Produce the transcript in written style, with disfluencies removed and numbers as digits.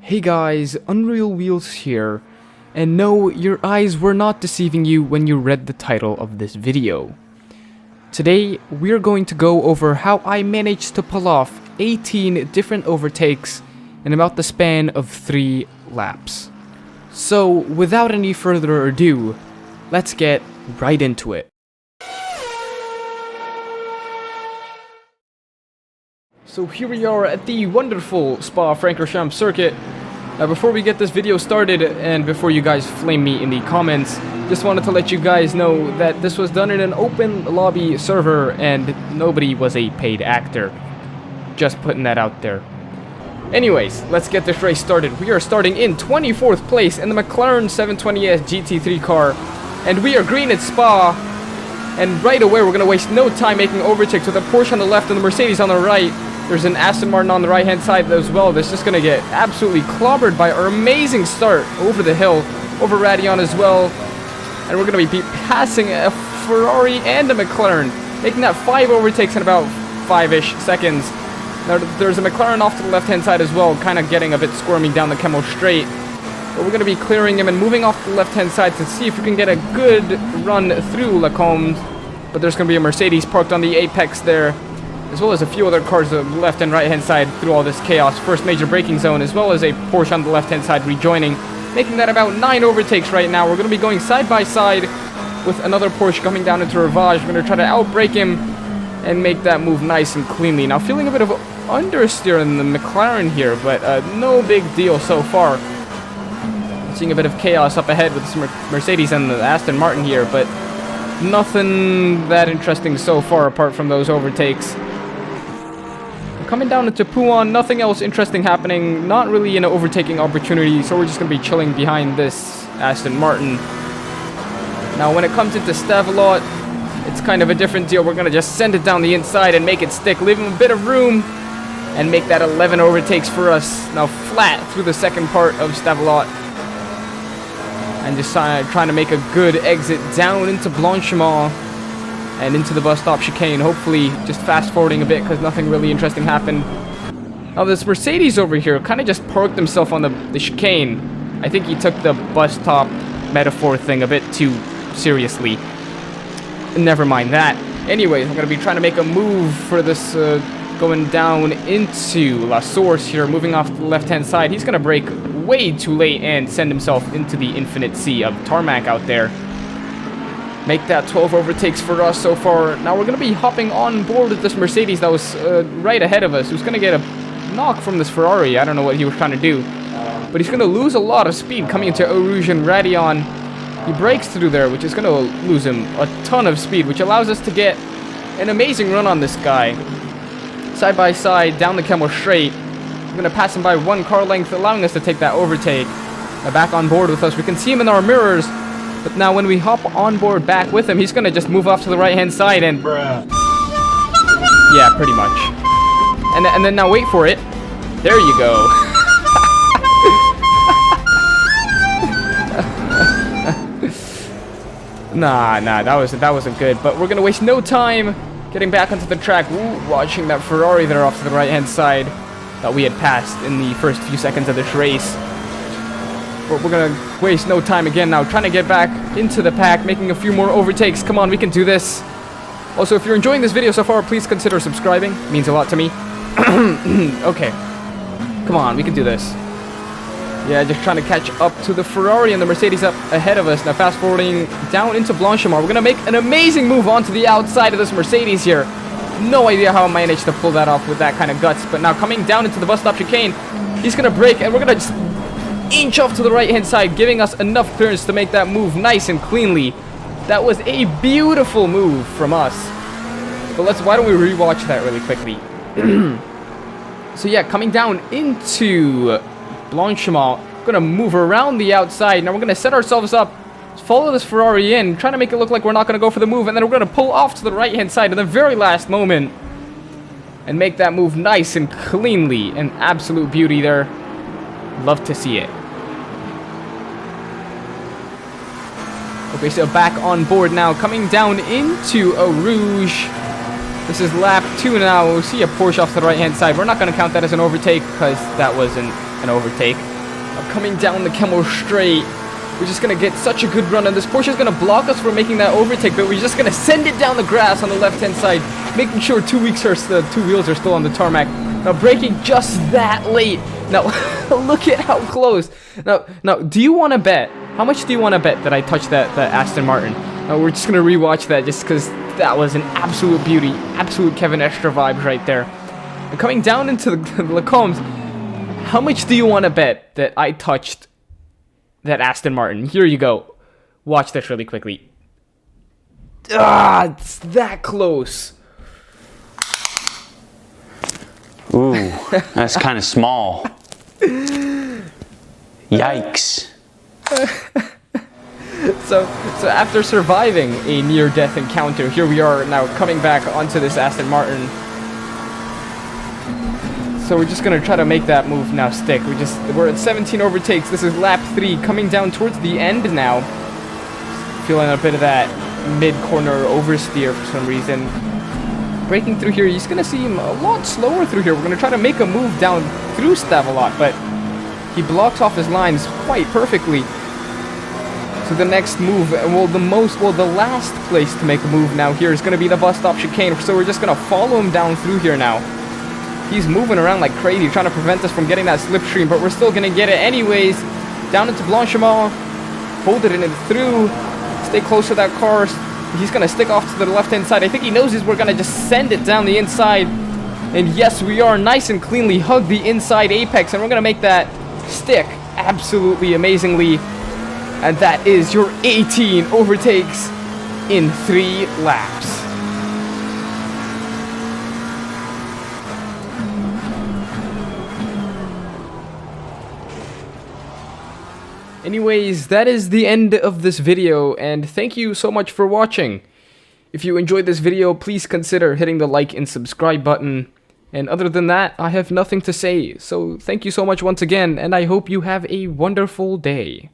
Hey guys, Unreal Wheels here, and no, your eyes were not deceiving you when you read the title of this video. Today, we're going to go over how I managed to pull off 18 different overtakes in about the span of 3 laps. So, without any further ado, let's get right into it. So here we are at the wonderful Spa-Francorchamps circuit. Now before we get this video started, and before you guys flame me in the comments, just wanted to let you guys know that this was done in an open lobby server and nobody was a paid actor. Just putting that out there. Anyways, let's get this race started. We are starting in 24th place in the McLaren 720S GT3 car, and we are green at Spa. And right away we're going to waste no time making overtakes with a Porsche on the left and the Mercedes on the right. There's an Aston Martin on the right hand side as well that's just going to get absolutely clobbered by our amazing start over the hill, over Radeon as well. And we're going to be passing a Ferrari and a McLaren, making that 5 overtakes in about 5-ish seconds. Now there's a McLaren off to the left hand side as well, kind of getting a bit squirmy down the Kemmel straight. But we're going to be clearing him and moving off to the left hand side to see if we can get a good run through Lacombe. But there's going to be a Mercedes parked on the apex there, as well as a few other cars on the left and right hand side through all this chaos. First major braking zone, as well as a Porsche on the left hand side rejoining, making that about 9 overtakes right now. We're going to be going side by side with another Porsche coming down into Rivage. We're going to try to outbrake him and make that move nice and cleanly. Now feeling a bit of understeer in the McLaren here, but no big deal so far. Seeing a bit of chaos up ahead with some Mercedes and the Aston Martin here, but nothing that interesting so far apart from those overtakes. Coming down into Pouan, nothing else interesting happening, not really an overtaking opportunity, so we're just going to be chilling behind this Aston Martin. Now when it comes into Stavelot, it's kind of a different deal. We're going to just send it down the inside and make it stick, leave him a bit of room, and make that 11 overtakes for us. Now flat through the second part of Stavelot. And just trying to make a good exit down into Blanchimont and into the bus stop chicane. Hopefully just fast forwarding a bit because nothing really interesting happened. Now this Mercedes over here kind of just parked himself on the chicane. I think he took the bus stop metaphor thing a bit too seriously. Never mind that. Anyways, I'm going to be trying to make a move for this going down into La Source here, moving off to the left hand side. He's going to brake way too late and send himself into the infinite sea of tarmac out there. Make that 12 overtakes for us so far. Now we're going to be hopping on board with this Mercedes that was right ahead of us. Who's going to get a knock from this Ferrari. I don't know what he was trying to do. But he's going to lose a lot of speed coming into Eau Rouge and Radeon. He breaks through there, which is going to lose him a ton of speed, which allows us to get an amazing run on this guy. Side by side, down the Kemmel straight. We're going to pass him by 1 car length, allowing us to take that overtake. Now back on board with us. We can see him in our mirrors. But now when we hop on board back with him, he's going to just move off to the right-hand side and... Bruh. Yeah, pretty much. And then now wait for it. There you go. Nah, that wasn't good. But we're going to waste no time getting back onto the track. Ooh, watching that Ferrari there off to the right-hand side that we had passed in the first few seconds of this race. But we're going to waste no time again now, trying to get back into the pack, making a few more overtakes. Come on, we can do this. Also, if you're enjoying this video so far, please consider subscribing. It means a lot to me. Okay. Come on, we can do this. Yeah, just trying to catch up to the Ferrari and the Mercedes up ahead of us. Now fast forwarding down into Blanchimont. We're going to make an amazing move onto the outside of this Mercedes here. No idea how I managed to pull that off with that kind of guts. But now coming down into the bus stop chicane, he's going to brake and we're going to just inch off to the right hand side, giving us enough clearance to make that move nice and cleanly. That was a beautiful move from us. But why don't we rewatch that really quickly. So yeah, coming down into Blanchimont, gonna move around the outside. Now we're gonna set ourselves up, follow this Ferrari in, trying to make it look like we're not gonna go for the move, and then we're gonna pull off to the right hand side in the very last moment and make that move nice and cleanly. An absolute beauty there. Love to see it. Okay, so back on board now, coming down into Eau Rouge. This is lap 2 now. We'll see a Porsche off to the right-hand side. We're not going to count that as an overtake because that wasn't an overtake. Coming down the Camel Straight. We're just gonna get such a good run, and this Porsche is gonna block us from making that overtake, but we're just gonna send it down the grass on the left-hand side, making sure two wheels are still on the tarmac. Now braking just that late. Now look at how close. Now, do you want to bet? How much do you want to bet that I touched that Aston Martin? Now we're just gonna rewatch that just because that was an absolute beauty, absolute Kevin Extra vibes right there. And coming down into the Lacombs, how much do you want to bet that I touched that Aston Martin? Here you go. Watch this really quickly. Ah, it's that close. Ooh, that's kind of small. Yikes. So after surviving a near-death encounter, here we are now coming back onto this Aston Martin. So we're just gonna try to make that move now stick. We're at 17 overtakes. This is lap 3, coming down towards the end now. Feeling a bit of that mid-corner oversteer for some reason. Breaking through here, he's gonna seem a lot slower through here. We're gonna try to make a move down through Stavelot, but he blocks off his lines quite perfectly. So the next move, the last place to make a move now here is gonna be the bus stop chicane. So we're just gonna follow him down through here now. He's moving around like crazy, trying to prevent us from getting that slipstream, but we're still gonna get it anyways. Down into Blanchimont, hold it in and through, stay close to that car. He's gonna stick off to the left-hand side. I think he knows we're gonna just send it down the inside. And yes, we are nice and cleanly hug the inside apex, and we're gonna make that stick absolutely amazingly. And that is your 18 overtakes in 3 laps. Anyways, that is the end of this video, and thank you so much for watching. If you enjoyed this video, please consider hitting the like and subscribe button. And other than that, I have nothing to say. So thank you so much once again, and I hope you have a wonderful day.